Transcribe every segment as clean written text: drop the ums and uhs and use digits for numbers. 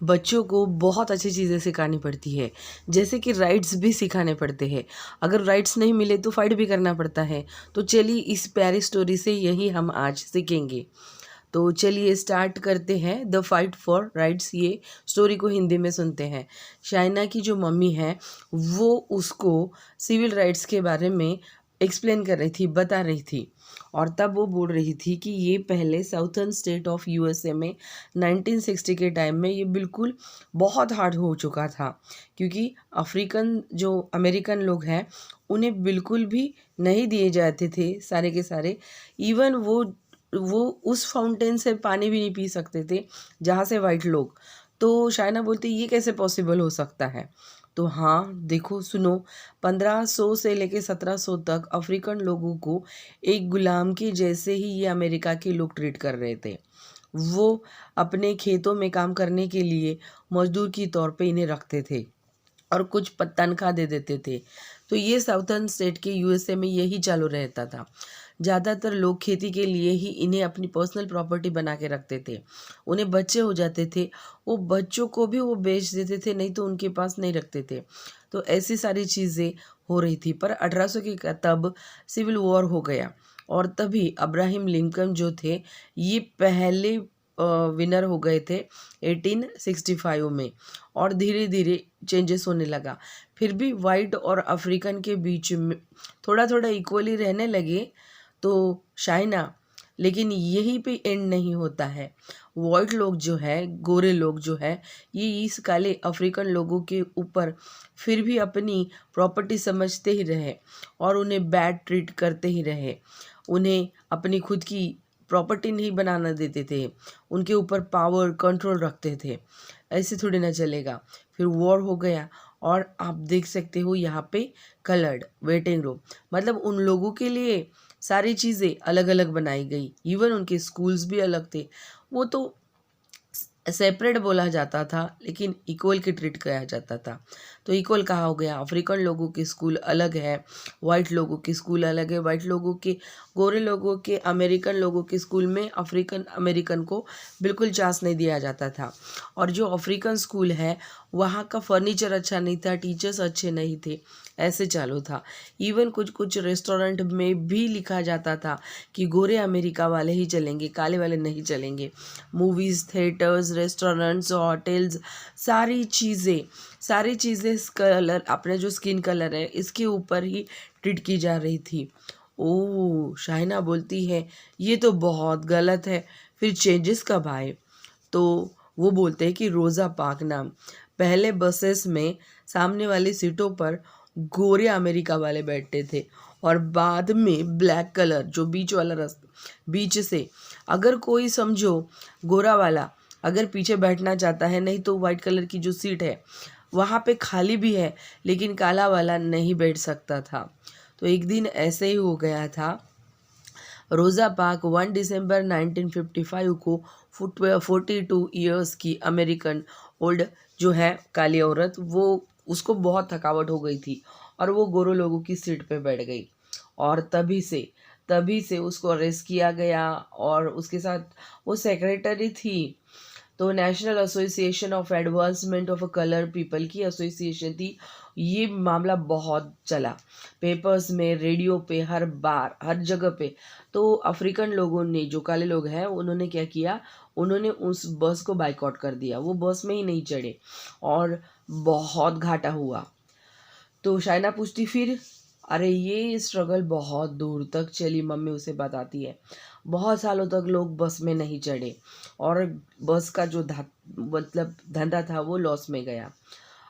बच्चों को बहुत अच्छी चीज़ें सिखानी पड़ती है, जैसे कि राइट्स भी सिखाने पड़ते हैं। अगर राइट्स नहीं मिले तो फाइट भी करना पड़ता है। तो चलिए इस प्यारी स्टोरी से यही हम आज सीखेंगे। तो चलिए स्टार्ट करते हैं द फाइट फॉर राइट्स। ये स्टोरी को हिंदी में सुनते हैं। शाइना की जो मम्मी है वो उसको सिविल राइट्स के बारे में एक्सप्लेन कर रही थी, बता रही थी। और तब वो बोल रही थी कि ये पहले साउथर्न स्टेट ऑफ यूएसए में 1960 के टाइम में ये बिल्कुल बहुत हार्ड हो चुका था, क्योंकि अफ्रीकन जो अमेरिकन लोग हैं उन्हें बिल्कुल भी नहीं दिए जाते थे सारे के सारे। इवन वो उस फाउंटेन से पानी भी नहीं पी सकते थे जहाँ से वाइट लोग। तो शायना बोलती ये कैसे पॉसिबल हो सकता है। तो हाँ देखो सुनो, 1500 से लेके 1700 तक अफ्रीकन लोगों को एक गुलाम के जैसे ही ये अमेरिका के लोग ट्रीट कर रहे थे। वो अपने खेतों में काम करने के लिए मजदूर की तौर पे इन्हें रखते थे और कुछ तनख्वाह दे देते थे। तो ये साउथर्न स्टेट के यूएसए में यही चालू रहता था। ज़्यादातर लोग खेती के लिए ही इन्हें अपनी पर्सनल प्रॉपर्टी बना के रखते थे। उन्हें बच्चे हो जाते थे, वो बच्चों को भी वो बेच देते थे, नहीं तो उनके पास नहीं रखते थे। तो ऐसी सारी चीज़ें हो रही थी। पर 1800 के तब सिविल वॉर हो गया और तभी अब्राहम लिंकन जो थे ये पहले विनर हो गए थे 1865 में। और धीरे धीरे चेंजेस होने लगा। फिर भी वाइट और अफ्रीकन के बीच में थोड़ा थोड़ा इक्वली रहने लगे। तो शाइना, लेकिन यहीं पे एंड नहीं होता है। वाइट लोग जो है, गोरे लोग जो है, ये इस काले अफ्रीकन लोगों के ऊपर फिर भी अपनी प्रॉपर्टी समझते ही रहे और उन्हें बैड ट्रीट करते ही रहे। उन्हें अपनी खुद की प्रॉपर्टी नहीं बनाना देते थे, उनके ऊपर पावर कंट्रोल रखते थे। ऐसे थोड़ी ना चलेगा। फिर वॉर हो गया और आप देख सकते हो यहाँ पे कलर्ड वेटिंग रूम, मतलब उन लोगों के लिए सारी चीज़ें अलग अलग बनाई गई। इवन उनके स्कूल्स भी अलग थे। वो तो सेपरेट बोला जाता था लेकिन इक्वल के ट्रीट किया जाता था। तो इक्वल कहाँ हो गया, अफ्रीकन लोगों के स्कूल अलग है, वाइट लोगों के स्कूल अलग है। वाइट लोगों के, गोरे लोगों के, अमेरिकन लोगों के स्कूल में अफ्रीकन अमेरिकन को बिल्कुल चांस नहीं दिया जाता था। और जो अफ्रीकन स्कूल है वहाँ का फर्नीचर अच्छा नहीं था, टीचर्स अच्छे नहीं थे, ऐसे चालू था। इवन कुछ कुछ रेस्टोरेंट में भी लिखा जाता था कि गोरे अमेरिका वाले ही चलेंगे, काले वाले नहीं चलेंगे। मूवीज़, थिएटर्स, रेस्टोरेंट्स, होटल्स, सारी चीज़ें कलर, अपने जो स्किन कलर है इसके ऊपर ही ट्रीट की जा रही थी। ओह, शाइना बोलती है ये तो बहुत गलत है, फिर चेंजेस कब आए। तो वो बोलते हैं कि रोज़ा पार्क नाम, पहले बसेस में सामने वाली सीटों पर गोरे अमेरिका वाले बैठते थे और बाद में ब्लैक कलर जो बीच वाला रास्ता, बीच से अगर कोई समझो गोरा वाला अगर पीछे बैठना चाहता है, नहीं तो वाइट कलर की जो सीट है वहाँ पे खाली भी है, लेकिन काला वाला नहीं बैठ सकता था। तो एक दिन ऐसे ही हो गया था। रोज़ा पार्क 1 दिसंबर 1955 को 42 ईयर्स की अमेरिकन ओल्ड जो है काली औरत, वो उसको बहुत थकावट हो गई थी और वो गोरो लोगों की सीट पे बैठ गई। और तभी से उसको अरेस्ट किया गया और उसके साथ वो सेक्रेटरी थी। तो national association of advancement of colour people की एसोसिएशन थी। ये मामला बहुत चला, पेपर्स में, रेडियो पे, हर बार, हर जगह पे। तो अफ्रीकन लोगों ने, जो काले लोग हैं, उन्होंने क्या किया, उन्होंने उस बस को बाइकआउट कर दिया, वो बस में ही नहीं चढ़े और बहुत घाटा हुआ। तो शाइना पूछती फिर, अरे ये स्ट्रगल बहुत दूर तक चली, मम्मी उसे बताती है। बहुत सालों तक लोग बस में नहीं चढ़े और बस का जो मतलब धंधा था वो लॉस में गया।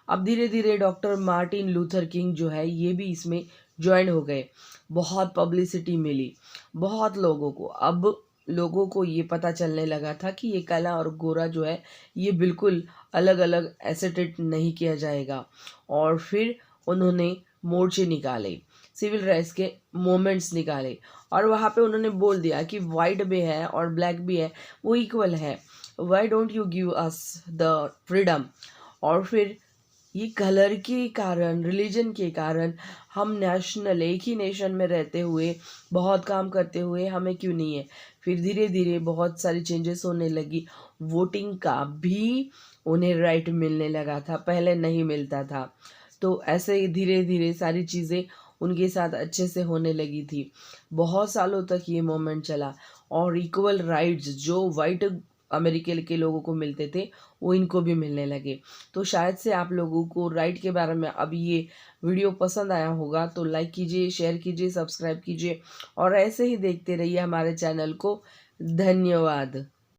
अब धीरे धीरे डॉक्टर मार्टिन लूथर किंग जो है ये भी इसमें ज्वाइन हो गए। बहुत पब्लिसिटी मिली बहुत लोगों को। अब लोगों को ये पता चलने लगा था कि ये काला और गोरा जो है ये बिल्कुल अलग अलग ऐसे ट्रीट नहीं किया जाएगा। और फिर उन्होंने मोर्चे निकाले, सिविल राइट्स के मोमेंट्स निकाले और वहाँ पे उन्होंने बोल दिया कि वाइट भी है और ब्लैक भी है, वो इक्वल है, why don't you give us the freedom. और फिर ये कलर के कारण, रिलीजन के कारण हम नेशनल, एक ही नेशन में रहते हुए, बहुत काम करते हुए हमें क्यों नहीं है। फिर धीरे धीरे बहुत सारी चेंजेस होने लगी वोटिंग का भी उन्हें राइट मिलने लगा था, पहले नहीं मिलता था। तो ऐसे ही धीरे धीरे सारी चीज़ें उनके साथ अच्छे से होने लगी थी। बहुत सालों तक ये मोमेंट चला और इक्वल राइट्स जो वाइट अमेरिकन के लोगों को मिलते थे वो इनको भी मिलने लगे। तो शायद से आप लोगों को राइट के बारे में अब ये वीडियो पसंद आया होगा, तो लाइक कीजिए, शेयर कीजिए, सब्सक्राइब कीजिए और ऐसे ही देखते रहिए हमारे चैनल को। धन्यवाद।